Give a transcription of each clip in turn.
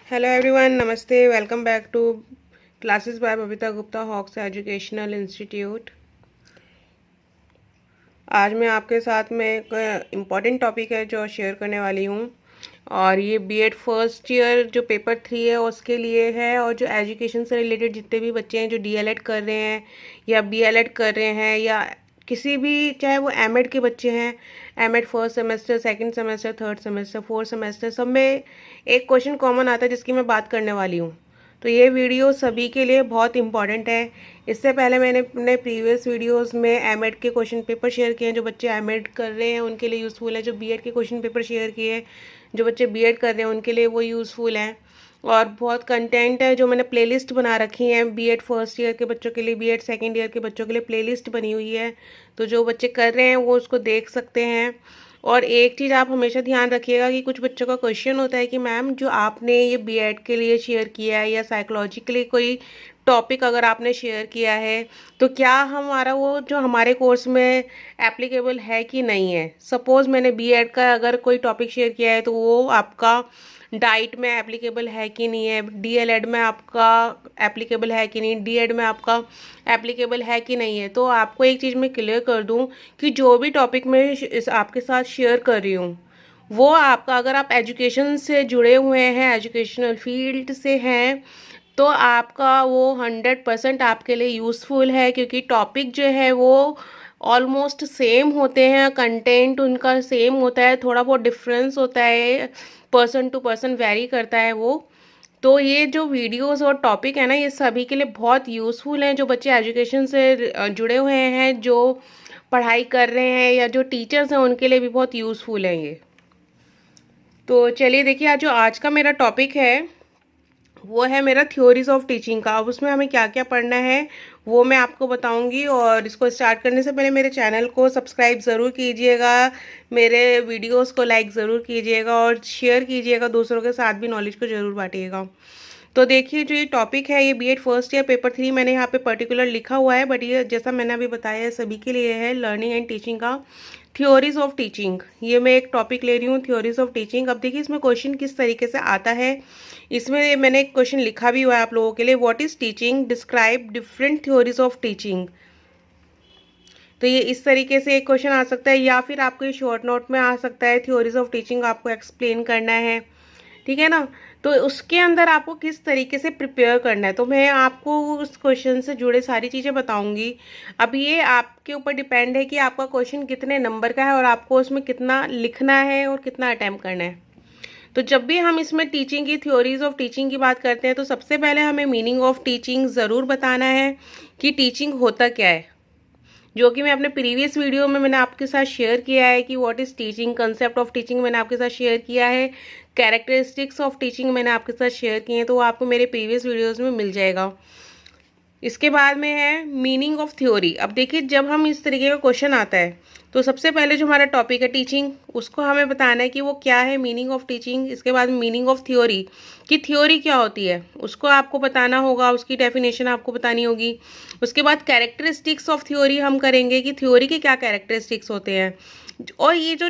Hello everyone, नमस्ते। Welcome back to classes by Babita Gupta, Hawks educational institute. आज मैं आपके साथ में एक इम्पॉर्टेंट टॉपिक है जो शेयर करने वाली हूँ। और ये बीएड फर्स्ट ईयर जो पेपर 3 है उसके लिए है, और जो एजुकेशन से रिलेटेड जितने भी बच्चे हैं जो डीएलएड कर रहे हैं या बीएलएड कर रहे हैं, या किसी भी, चाहे वो एमएड के बच्चे हैं, MEd first semester, second semester, third semester, fourth semester, सब में एक क्वेश्चन कॉमन आता है जिसकी मैं बात करने वाली हूँ। तो ये वीडियो सभी के लिए बहुत इंपॉर्टेंट है। इससे पहले मैंने अपने प्रीवियस वीडियोस में एमएड के क्वेश्चन पेपर शेयर किए हैं, जो बच्चे एमएड कर रहे हैं उनके लिए यूज़फुल है। जो बीएड के क्वेश्चन पेपर शेयर किए, जो बच्चे बीएड कर रहे हैं उनके लिए वो यूज़फुल है। और बहुत कंटेंट है जो मैंने प्लेलिस्ट बना रखी है बीएड फर्स्ट ईयर के बच्चों के लिए, बीएड सेकेंड ईयर के बच्चों के लिए प्लेलिस्ट बनी हुई है। तो जो बच्चे कर रहे हैं वो उसको देख सकते हैं। और एक चीज़ आप हमेशा ध्यान रखिएगा कि कुछ बच्चों का क्वेश्चन होता है कि मैम जो आपने ये बीएड के लिए शेयर किया है या साइकोलॉजी के लिए कोई टॉपिक अगर आपने शेयर किया है तो क्या हमारा वो जो हमारे कोर्स में एप्लीकेबल है कि नहीं है। सपोज़ मैंने बीएड का अगर कोई टॉपिक शेयर किया है तो वो आपका डाइट में एप्लीकेबल है कि नहीं है, डीएलएड में आपका एप्लीकेबल है कि नहीं, डीएड में आपका एप्लीकेबल है कि नहीं है। तो आपको एक चीज़ मैं क्लियर कर दूं कि जो भी टॉपिक मैं आपके साथ शेयर कर रही हूँ वो आपका, अगर आप एजुकेशन से जुड़े हुए हैं, एजुकेशनल फील्ड से हैं, तो आपका वो 100% आपके लिए यूज़फुल है, क्योंकि टॉपिक जो है वो ऑलमोस्ट सेम होते हैं, कंटेंट उनका सेम होता है, थोड़ा बहुत डिफरेंस होता है, पर्सन टू पर्सन वेरी करता है वो। तो ये जो वीडियोस और टॉपिक है ना, ये सभी के लिए बहुत यूज़फुल हैं। जो बच्चे एजुकेशन से जुड़े हुए हैं, जो पढ़ाई कर रहे हैं, या जो टीचर्स हैं, उनके लिए भी बहुत यूज़फुल है ये। तो चलिए देखिए, आज का मेरा टॉपिक है वो है मेरा थ्योरीज ऑफ टीचिंग का। अब उसमें हमें क्या क्या पढ़ना है वो मैं आपको बताऊंगी। और इसको स्टार्ट करने से पहले मेरे चैनल को सब्सक्राइब ज़रूर कीजिएगा, मेरे वीडियोस को लाइक ज़रूर कीजिएगा और शेयर कीजिएगा, दूसरों के साथ भी नॉलेज को ज़रूर बांटिएगा। तो देखिए, जो ये टॉपिक है ये बीएड फर्स्ट ईयर पेपर 3 मैंने यहाँ पे पर्टिकुलर लिखा हुआ है, बट ये जैसा मैंने अभी बताया है सभी के लिए है, लर्निंग एंड टीचिंग का थ्योरीज ऑफ टीचिंग। ये मैं एक टॉपिक ले रही हूँ, थ्योरीज ऑफ टीचिंग। अब देखिए इसमें क्वेश्चन किस तरीके से आता है। इसमें मैंने एक क्वेश्चन लिखा भी हुआ है आप लोगों के लिए, what is teaching, describe different theories of teaching. तो ये इस तरीके से एक क्वेश्चन आ सकता है, या फिर आपको ये शॉर्ट नोट में आ सकता है, थ्योरीज ऑफ टीचिंग आपको एक्सप्लेन करना है, ठीक है ना। तो उसके अंदर आपको किस तरीके से प्रिपेयर करना है, तो मैं आपको उस क्वेश्चन से जुड़े सारी चीज़ें बताऊंगी। अब ये आपके ऊपर डिपेंड है कि आपका क्वेश्चन कितने नंबर का है और आपको उसमें कितना लिखना है और कितना अटैम्प्ट करना है। तो जब भी हम इसमें टीचिंग की, थ्योरीज ऑफ टीचिंग की बात करते हैं, तो सबसे पहले हमें मीनिंग ऑफ टीचिंग ज़रूर बताना है कि टीचिंग होता क्या है, जो कि मैं अपने प्रीवियस वीडियो में मैंने आपके साथ शेयर किया है कि what is teaching, concept of teaching मैंने आपके साथ शेयर किया है, कैरेक्टरिस्टिक्स ऑफ टीचिंग मैंने आपके साथ शेयर किए हैं, तो वो आपको मेरे प्रीवियस वीडियोस में मिल जाएगा। इसके बाद में है मीनिंग ऑफ थ्योरी। अब देखिए, जब हम इस तरीके का क्वेश्चन आता है तो सबसे पहले जो हमारा टॉपिक है टीचिंग, उसको हमें बताना है कि वो क्या है, मीनिंग ऑफ टीचिंग। इसके बाद मीनिंग ऑफ थ्योरी, कि थ्योरी क्या होती है उसको आपको बताना होगा, उसकी डेफिनेशन आपको बतानी होगी। उसके बाद कैरेक्टरिस्टिक्स ऑफ थ्योरी हम करेंगे कि थ्योरी के क्या कैरेक्टरिस्टिक्स होते हैं। और ये जो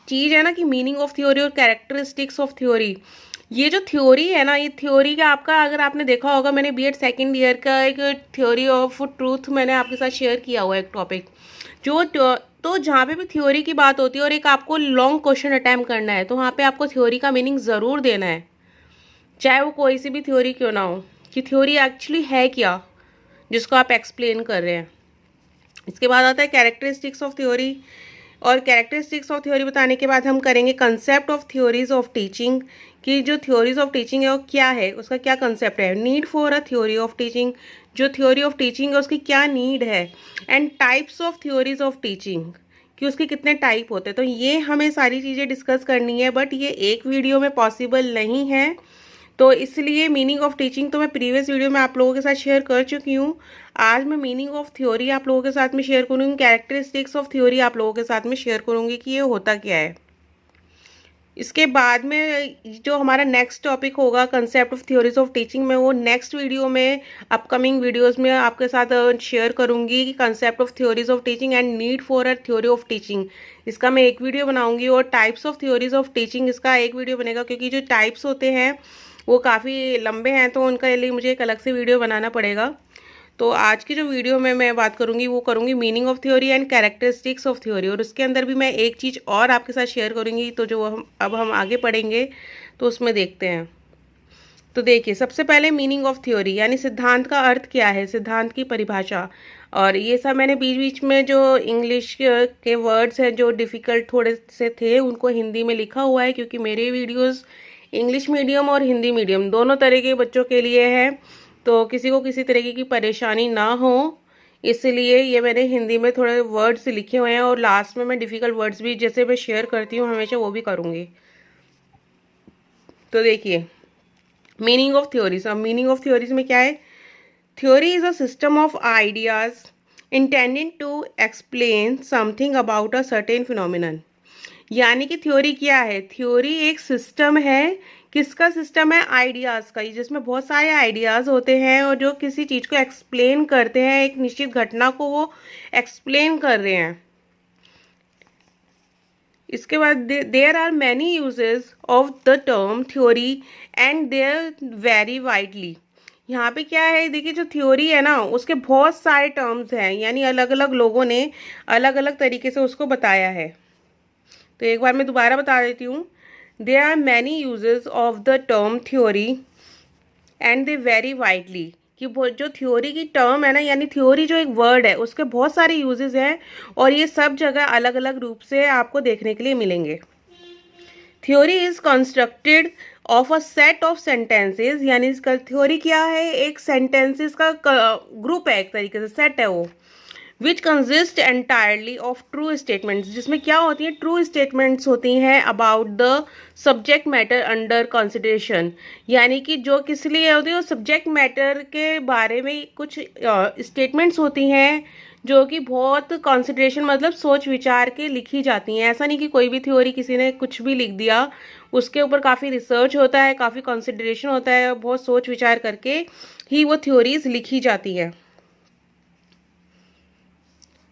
चीज़ है ना कि मीनिंग ऑफ थ्योरी और कैरेक्टरिस्टिक्स ऑफ थ्योरी, ये जो थ्योरी है ना, ये थ्योरी का आपका, अगर आपने देखा होगा, मैंने बीएड सेकंड ईयर का एक थ्योरी ऑफ ट्रूथ मैंने आपके साथ शेयर किया हुआ है एक टॉपिक, जो तो जहाँ पे भी थ्योरी की बात होती है और एक आपको लॉन्ग क्वेश्चन अटैम्प्ट करना है, तो वहाँ पे आपको थ्योरी का मीनिंग ज़रूर देना है, चाहे वो कोई सी भी थ्योरी क्यों ना हो, कि थ्योरी एक्चुअली है क्या जिसको आप एक्सप्लेन कर रहे हैं। इसके बाद आता है कैरेक्टरिस्टिक्स ऑफ थ्योरी, और कैरेक्टरिस्टिक्स ऑफ थ्योरी बताने के बाद हम करेंगे concept of theories of teaching, कि जो थ्योरीज ऑफ टीचिंग है वो क्या है, उसका क्या कंसेप्ट है। Need for a theory of teaching, जो थ्योरी ऑफ टीचिंग है उसकी क्या नीड है। And types of theories of teaching, कि उसके कितने टाइप होते हैं। तो ये हमें सारी चीज़ें डिस्कस करनी है, बट ये एक वीडियो में पॉसिबल नहीं है, तो इसलिए मीनिंग ऑफ टीचिंग तो मैं प्रीवियस वीडियो में आप लोगों के साथ शेयर कर चुकी हूँ। आज मैं मीनिंग ऑफ थ्योरी आप लोगों के साथ में शेयर करूँगी, कैरेक्टरिस्टिक्स ऑफ थ्योरी आप लोगों के साथ में शेयर करूँगी कि ये होता क्या है। इसके बाद में जो हमारा नेक्स्ट टॉपिक होगा concept of theories of teaching में, वो नेक्स्ट वीडियो में, अपकमिंग वीडियोस में आपके साथ शेयर करूंगी कि concept of theories of teaching and need for a theory of teaching. इसका मैं एक वीडियो बनाऊंगी, और types of theories of teaching इसका एक वीडियो बनेगा, क्योंकि जो टाइप्स होते हैं वो काफ़ी लंबे हैं, तो उनके लिए मुझे एक अलग से वीडियो बनाना पड़ेगा। तो आज की जो वीडियो में मैं बात करूंगी वो करूंगी meaning of theory and characteristics of theory, और उसके अंदर भी मैं एक चीज़ और आपके साथ शेयर करूंगी। तो जो हम आगे पढ़ेंगे तो उसमें देखते हैं। तो देखिए, सबसे पहले मीनिंग ऑफ थ्योरी यानी सिद्धांत का अर्थ क्या है, सिद्धांत की परिभाषा। और ये सब मैंने बीच बीच में जो इंग्लिश के वर्ड्स हैं जो डिफ़िकल्ट थोड़े से थे उनको हिंदी में लिखा हुआ है, क्योंकि मेरे वीडियोज़ इंग्लिश मीडियम और हिंदी मीडियम दोनों तरह के बच्चों के लिए है, तो किसी को किसी तरीके की परेशानी ना हो, इसलिए ये मैंने हिंदी में थोड़े वर्ड्स लिखे हुए हैं, और लास्ट में मैं डिफ़िकल्ट वर्ड्स भी जैसे मैं शेयर करती हूँ हमेशा वो भी करूँगी। तो देखिए, मीनिंग ऑफ थ्योरीज। अब मीनिंग ऑफ थ्योरीज में क्या है? Theory is a system of ideas intended to explain something about a certain phenomenon. यानी कि थ्योरी क्या है? थ्योरी एक सिस्टम है। किसका सिस्टम है? आइडियाज़ का, जिसमें बहुत सारे आइडियाज़ होते हैं और जो किसी चीज़ को एक्सप्लेन करते हैं, एक निश्चित घटना को वो एक्सप्लेन कर रहे हैं। इसके बाद there are many uses of the term theory and they're vary widely. यहाँ पे क्या है, देखिए जो थ्योरी है ना उसके बहुत सारे टर्म्स हैं, यानी अलग अलग लोगों ने अलग अलग तरीके से उसको बताया है। तो एक बार मैं दोबारा बता देती हूँ। There are many uses of the term theory and they vary widely, कि जो थ्योरी की टर्म है ना, यानी थ्योरी जो एक वर्ड है उसके बहुत सारे यूजेस हैं, और ये सब जगह अलग अलग रूप से आपको देखने के लिए मिलेंगे। Theory is constructed of a set of sentences, यानी इसका थ्योरी क्या है? एक सेंटेंसेस का ग्रुप है, एक तरीके से सेट है वो, विच consist entirely of true statements, जिसमें क्या होती हैं? ट्रू स्टेटमेंट्स होती हैं about the subject matter under consideration. यानी कि जो किस लिए होती है? सब्जेक्ट मैटर के बारे में कुछ स्टेटमेंट्स होती हैं जो कि बहुत कंसिडरेशन मतलब सोच विचार के लिखी जाती हैं। ऐसा नहीं कि कोई भी थ्योरी किसी ने कुछ भी लिख दिया, उसके ऊपर काफ़ी रिसर्च होता है, काफ़ी कंसिडरेशन होता है, बहुत सोच विचार करके ही वो थ्योरीज लिखी जाती हैं।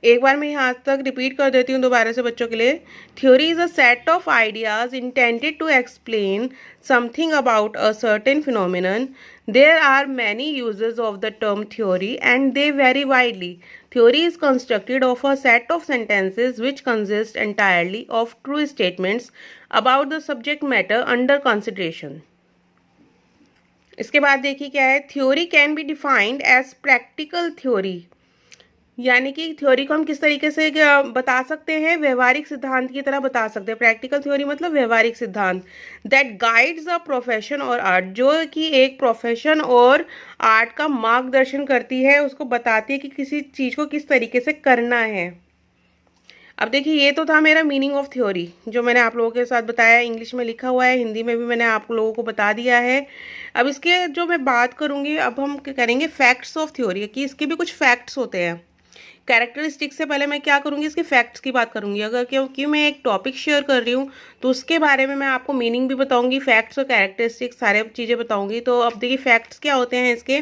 एक बार मैं यहाँ तक रिपीट कर देती हूँ दोबारा से बच्चों के लिए। Theory is a set of ideas intended to explain something about a certain phenomenon. There are many uses of the term theory and they vary widely. Theory is constructed of a set of sentences which consist entirely of true statements about the subject matter under consideration. इसके बाद देखिए क्या है? Theory can be defined as practical theory, यानी कि theory को हम किस तरीके से बता सकते हैं? व्यवहारिक सिद्धांत की तरह बता सकते हैं। प्रैक्टिकल थ्योरी मतलब व्यवहारिक सिद्धांत। दैट गाइड्स अ प्रोफेशन और आर्ट, जो कि एक प्रोफेशन और आर्ट का मार्गदर्शन करती है, उसको बताती है कि किसी चीज़ को किस तरीके से करना है। अब देखिए, ये तो था मेरा मीनिंग ऑफ थ्योरी जो मैंने आप लोगों के साथ बताया, इंग्लिश में लिखा हुआ है, हिंदी में भी मैंने आप लोगों को बता दिया है। अब इसके जो मैं बात करूँगी, अब हम करेंगे फैक्ट्स ऑफ थ्योरी, कि इसके भी कुछ फैक्ट्स होते हैं। कैरेक्टरिस्टिक्स से पहले मैं क्या करूँगी? इसके फैक्ट्स की बात करूँगी। अगर क्योंकि मैं एक टॉपिक शेयर कर रही हूँ तो उसके बारे में मैं आपको मीनिंग भी बताऊँगी, फैक्ट्स और कैरेक्टरिस्टिक्स सारे चीज़ें बताऊँगी। तो अब देखिए फैक्ट्स क्या होते हैं इसके।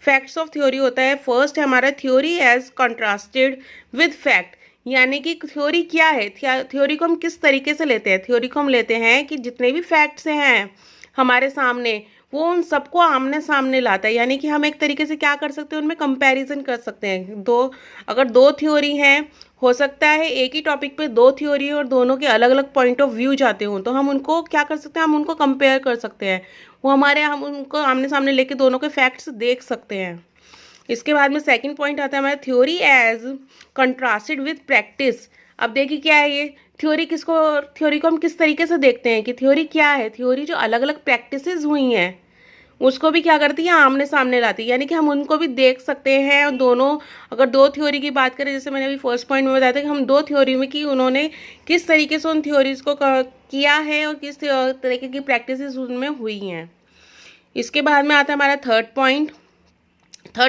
फैक्ट्स ऑफ थ्योरी होता है, फर्स्ट है हमारा theory as contrasted with fact. यानी कि थ्योरी क्या है? थ्योरी को हम किस तरीके से लेते हैं? थ्योरी को हम लेते हैं कि जितने भी फैक्ट्स हैं हमारे सामने, वो उन सबको आमने सामने लाता है। यानी कि हम एक तरीके से क्या कर सकते हैं? उनमें कंपैरिजन कर सकते हैं। अगर दो थ्योरी हैं, हो सकता है एक ही टॉपिक पे दो थ्योरी है और दोनों के अलग अलग पॉइंट ऑफ व्यू जाते हों, तो हम उनको क्या कर सकते हैं? हम उनको कंपेयर कर सकते हैं। हम उनको आमने सामने लेके दोनों के फैक्ट्स देख सकते हैं। इसके बाद में सेकंड पॉइंट आता है हमारा theory as contrasted with practice. अब देखिए क्या है ये थ्योरी थ्योरी को हम किस तरीके से देखते हैं कि थ्योरी क्या है? थ्योरी जो अलग अलग प्रैक्टिसेस हुई हैं उसको भी क्या करती है? आमने सामने लाती है। यानी कि हम उनको भी देख सकते हैं। और दोनों, अगर दो थ्योरी की बात करें, जैसे मैंने अभी फर्स्ट पॉइंट में बताया था कि हम दो थ्योरी में कि उन्होंने किस तरीके से उन थ्योरीज को किया है और किस तरीके की प्रैक्टिसेस उनमें हुई हैं। इसके बाद में आता है हमारा थर्ड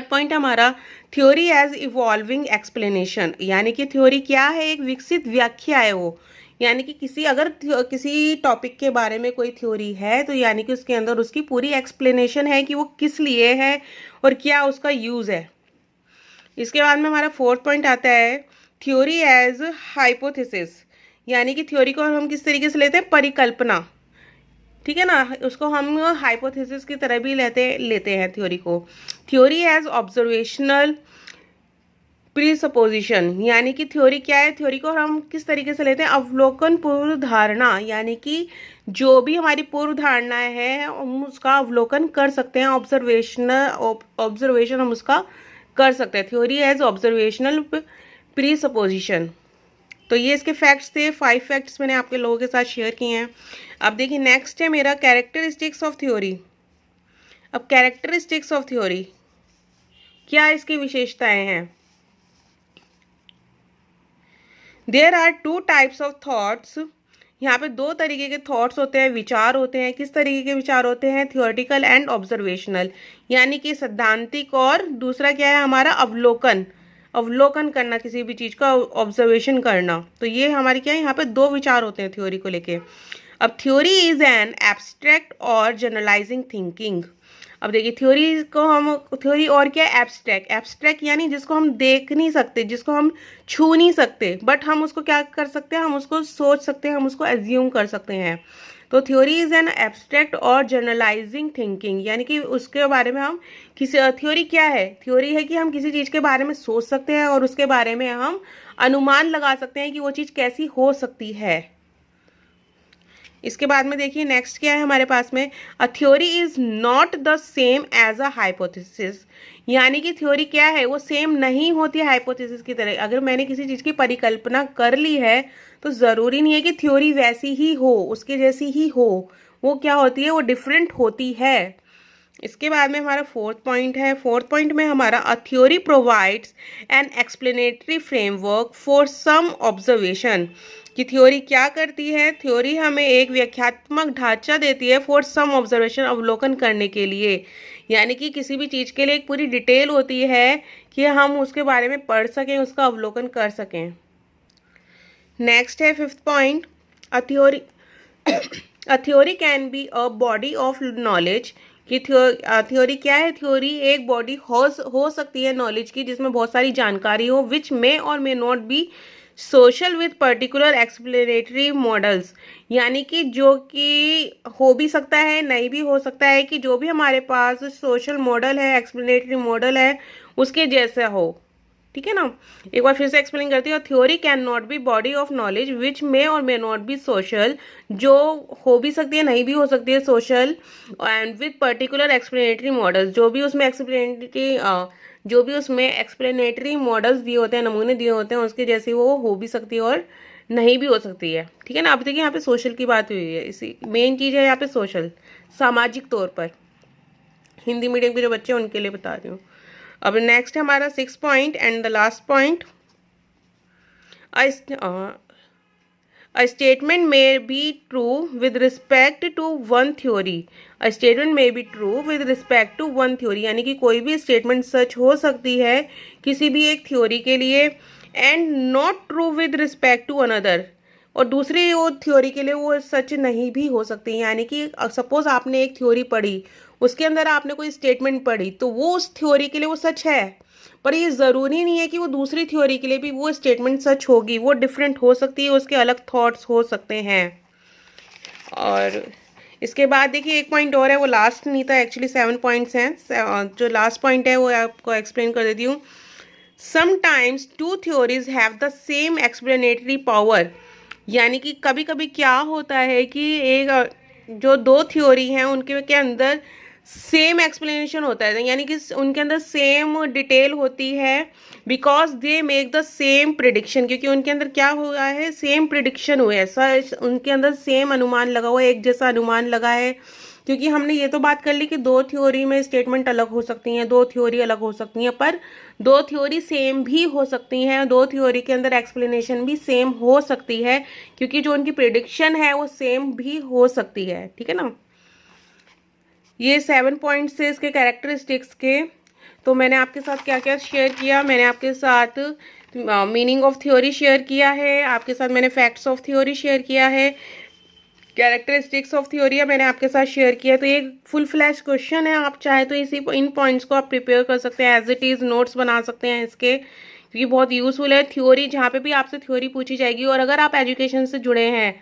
पॉइंट हमारा थ्योरी एज इवॉल्विंग एक्सप्लेनेशन। यानी कि थ्योरी क्या है? एक विकसित व्याख्या है वो, यानी कि किसी टॉपिक के बारे में कोई थ्योरी है तो यानी कि उसके अंदर उसकी पूरी एक्सप्लेनेशन है कि वो किस लिए है और क्या उसका यूज़ है। इसके बाद में हमारा फोर्थ पॉइंट आता है थ्योरी एज हाइपोथेसिस, यानी कि थ्योरी को हम किस तरीके से लेते हैं, परिकल्पना, ठीक है ना, उसको हम हाइपोथेसिस की तरह भी लेते हैं थ्योरी को। थ्योरी एज ऑब्जर्वेशनल प्रीसपोजिशन, यानी कि थ्योरी क्या है, थ्योरी को हम किस तरीके से लेते हैं, अवलोकन पूर्व धारणा, यानी कि जो भी हमारी पूर्व धारणा है हम उसका अवलोकन कर सकते हैं, ऑब्जर्वेशन हम उसका कर सकते हैं। Theory as observational presupposition. तो ये इसके फैक्ट्स थे, 5 फैक्ट्स मैंने आपके लोगों के साथ शेयर किए हैं। अब देखिए नेक्स्ट है मेरा कैरेक्टरिस्टिक्स ऑफ थ्योरी। अब कैरेक्टरिस्टिक्स ऑफ थ्योरी, क्या इसकी विशेषताएं हैं। There are 2 types of thoughts, यहाँ पे 2 तरीके के थॉट्स होते हैं, विचार होते हैं। किस तरीके के विचार होते हैं, थियोरेटिकल एंड ऑब्जर्वेशनल, यानी कि सैद्धांतिक, और दूसरा क्या है हमारा अवलोकन करना, किसी भी चीज़ का ऑब्जर्वेशन करना। तो ये हमारी क्या है, यहाँ पे 2 विचार होते हैं थ्योरी को लेके। अब थ्योरी इज एन एब्स्ट्रैक्ट और जनरलाइजिंग थिंकिंग। अब देखिए थ्योरी और क्या है, एब्स्ट्रैक्ट यानी जिसको हम देख नहीं सकते, जिसको हम छू नहीं सकते, बट हम उसको क्या कर सकते हैं, हम उसको सोच सकते हैं, हम उसको एज्यूम कर सकते हैं। तो थ्योरी इज एन एब्स्ट्रैक्ट और जनरलाइजिंग थिंकिंग, यानी कि उसके बारे में हम थ्योरी क्या है, थ्योरी है कि हम किसी चीज़ के बारे में सोच सकते हैं और उसके बारे में हम अनुमान लगा सकते हैं कि वो चीज़ कैसी हो सकती है। इसके बाद में देखिए नेक्स्ट क्या है हमारे पास में, a theory is not the same as a hypothesis, यानी कि थ्योरी क्या है, वो सेम नहीं होती है हाइपोथेसिस की तरह। अगर मैंने किसी चीज़ की परिकल्पना कर ली है तो ज़रूरी नहीं है कि थ्योरी वैसी ही हो, उसके जैसी ही हो, वो क्या होती है, वो डिफरेंट होती है। इसके बाद में हमारा फोर्थ पॉइंट है, फोर्थ पॉइंट में हमारा a theory provides an explanatory framework for some observation, कि थ्योरी क्या करती है, थ्योरी हमें एक व्याख्यात्मक ढांचा देती है फॉर सम ऑब्जर्वेशन, अवलोकन करने के लिए, यानी कि किसी भी चीज़ के लिए एक पूरी डिटेल होती है कि हम उसके बारे में पढ़ सकें, उसका अवलोकन कर सकें। नेक्स्ट है fifth point, a theory can be a body of knowledge, कि थ्योरी क्या है, थ्योरी एक बॉडी हो सकती है नॉलेज की, जिसमें बहुत सारी जानकारी हो, विच may or may not be social with particular explanatory models, यानी कि जो कि हो भी सकता है, नहीं भी हो सकता है, कि जो भी हमारे पास सोशल मॉडल है, एक्सप्लेनेटरी मॉडल है, उसके जैसा हो, ठीक है ना। एक बार फिर से एक्सप्लेन करती हूँ, theory can not be body of knowledge which may or may not be social, जो हो भी सकती है, नहीं भी हो सकती है social, and with particular explanatory models, जो भी उसमें एक्सप्लेनेटरी मॉडल्स दिए होते हैं, नमूने दिए होते हैं, उसके जैसी वो हो भी सकती है और नहीं भी हो सकती है, ठीक है ना। अब देखिए यहाँ पे सोशल की बात हुई है, इसी मेन चीज़ है यहाँ पे सोशल, सामाजिक तौर पर, हिंदी मीडियम के जो बच्चे हैं उनके लिए बता रही हूँ। अब नेक्स्ट हमारा 6 point and the last point, a statement may be true with respect to one theory, a statement may be true with respect to one theory, यानी कि कोई भी स्टेटमेंट सच हो सकती है किसी भी एक थ्योरी के लिए, and not true with respect to another, और दूसरी वो थ्योरी के लिए वो सच नहीं भी हो सकती। यानी कि सपोज आपने एक थ्योरी पढ़ी, उसके अंदर आपने कोई स्टेटमेंट पढ़ी, तो वो उस थ्योरी के लिए वो सच है, पर ये ज़रूरी नहीं है कि वो दूसरी थ्योरी के लिए भी वो स्टेटमेंट सच होगी, वो डिफरेंट हो सकती है, उसके अलग थॉट्स हो सकते हैं। और इसके बाद देखिए एक पॉइंट और है, वो लास्ट नहीं था, एक्चुअली 7 पॉइंट्स हैं, जो लास्ट पॉइंट है वो आपको एक्सप्लेन कर देती हूँ। Sometimes 2 theories have the same explanatory power, यानी कि कभी कभी क्या होता है कि जो 2 थ्योरी हैं उनके के अंदर सेम एक्सप्लेनेशन होता है, यानी कि उनके अंदर सेम डिटेल होती है, because they make the same prediction, क्योंकि उनके अंदर क्या हुआ है, सेम प्रिडिक्शन हुआ है, सच उनके अंदर सेम अनुमान लगा हुआ है, एक जैसा अनुमान लगा है। क्योंकि हमने ये तो बात कर ली कि 2 थ्योरी में स्टेटमेंट अलग हो सकती हैं, 2 थ्योरी अलग हो सकती हैं, पर 2 थ्योरी सेम भी हो सकती हैं, 2 थ्योरी के अंदर एक्सप्लेनेशन भी सेम हो सकती है, क्योंकि जो उनकी प्रिडिक्शन है वो सेम भी हो सकती है, ठीक है ना। ये 7 पॉइंट्स थे इसके कैरेक्टरिस्टिक्स के। तो मैंने आपके साथ क्या क्या शेयर किया, मैंने आपके साथ मीनिंग ऑफ थ्योरी शेयर किया है, आपके साथ मैंने फैक्ट्स ऑफ थ्योरी शेयर किया है, कैरेक्टरिस्टिक्स ऑफ थ्योरी मैंने आपके साथ शेयर किया है। तो ये फुल फ्लैश क्वेश्चन है, आप चाहे तो इसी इन पॉइंट्स को आप प्रिपेयर कर सकते हैं, एज इट इज़ नोट्स बना सकते हैं इसके, क्योंकि बहुत यूज़फुल है थ्योरी। जहाँ पे भी आपसे थ्योरी पूछी जाएगी, और अगर आप एजुकेशन से जुड़े हैं,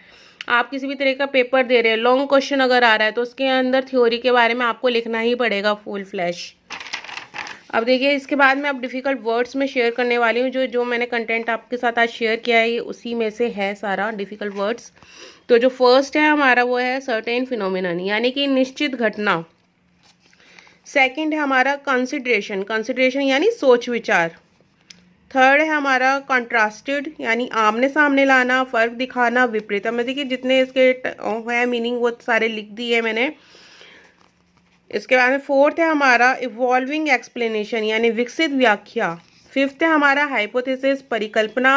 आप किसी भी तरह का पेपर दे रहे हैं, लॉन्ग क्वेश्चन अगर आ रहा है, तो उसके अंदर थ्योरी के बारे में आपको लिखना ही पड़ेगा फुल फ्लैश। अब देखिए, इसके बाद में अब डिफ़िकल्ट वर्ड्स में शेयर करने वाली हूँ। जो मैंने कंटेंट आपके साथ आज शेयर किया है, ये उसी में से है सारा डिफ़िकल्ट वर्ड्स। तो जो फर्स्ट है हमारा वो है सर्टेन फिनोमिनन, यानी कि निश्चित घटना। सेकंड है हमारा कंसिडरेशन, कंसिडरेशन यानी सोच विचार। थर्ड है हमारा कॉन्ट्रास्टेड, यानी आमने सामने लाना, फर्क दिखाना, विपरीत। अब देखिए जितने इसके है मीनिंग वो सारे लिख दिए मैंने। इसके बाद में फोर्थ है हमारा इवॉल्विंग एक्सप्लेनेशन, यानी विकसित व्याख्या। फिफ्थ है हमारा हाइपोथेसिस, परिकल्पना।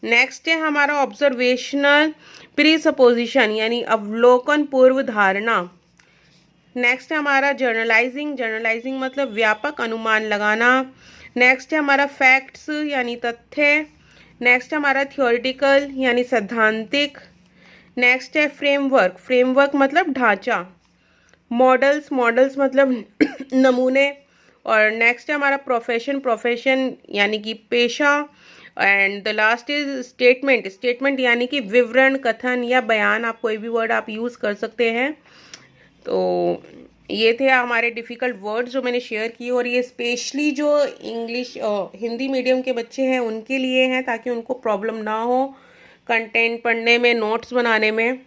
नेक्स्ट है हमारा ऑब्जर्वेशनल प्रीसपोजिशन, यानी अवलोकन पूर्व धारणा। नेक्स्ट है हमारा जर्नलाइजिंग, जर्नलाइजिंग मतलब व्यापक अनुमान लगाना। नेक्स्ट है हमारा फैक्ट्स, यानी तथ्य। नेक्स्ट है हमारा थ्योरेटिकल, यानी सैद्धांतिक। नेक्स्ट है फ्रेमवर्क, फ्रेमवर्क मतलब ढांचा। मॉडल्स, मॉडल्स मतलब नमूने। और नेक्स्ट है हमारा प्रोफेशन, प्रोफेशन यानी कि पेशा। And the last is statement, statement यानी कि विवरण, कथन या बयान, आप कोई भी वर्ड आप यूज़ कर सकते हैं। तो ये थे हमारे डिफ़िकल्ट वर्ड्स जो मैंने शेयर किए, और ये स्पेशली जो इंग्लिश हिंदी मीडियम के बच्चे हैं उनके लिए हैं, ताकि उनको प्रॉब्लम ना हो कंटेंट पढ़ने में, नोट्स बनाने में।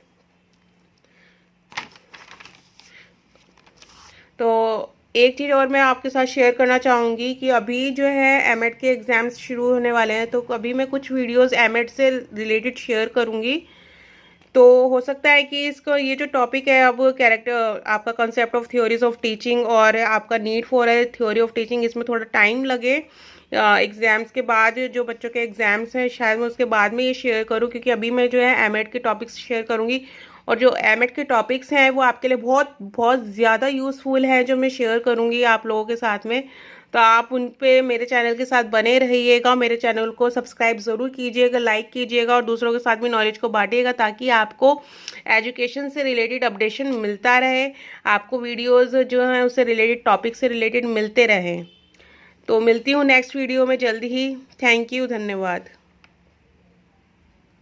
तो एक चीज़ और मैं आपके साथ शेयर करना चाहूँगी कि अभी जो है एमएड के एग्ज़ाम्स शुरू होने वाले हैं, तो अभी मैं कुछ वीडियोस एमएड से रिलेटेड शेयर करूँगी। तो हो सकता है कि इसको ये जो टॉपिक है, अब कैरेक्टर आपका concept of theories of teaching और आपका नीड फॉर है थ्योरी ऑफ टीचिंग, इसमें थोड़ा टाइम लगे। एग्ज़ाम्स के बाद जो बच्चों के एग्ज़ाम्स हैं, शायद मैं उसके बाद में ये शेयर करूँ, क्योंकि अभी मैं जो है एमएड के टॉपिक्स शेयर करूँगी। और जो एमएड के टॉपिक्स हैं वो आपके लिए बहुत बहुत ज़्यादा यूज़फुल है, जो मैं शेयर करूँगी आप लोगों के साथ में। तो आप उन पे मेरे चैनल के साथ बने रहिएगा, मेरे चैनल को सब्सक्राइब ज़रूर कीजिएगा, लाइक कीजिएगा, और दूसरों के साथ भी नॉलेज को बांटिएगा, ताकि आपको एजुकेशन से रिलेटेड अपडेशन मिलता रहे, आपको वीडियोस जो हैं उससे रिलेटेड, टॉपिक से रिलेटेड मिलते रहें। तो मिलती हूँ नेक्स्ट वीडियो में जल्दी ही। थैंक यू, धन्यवाद।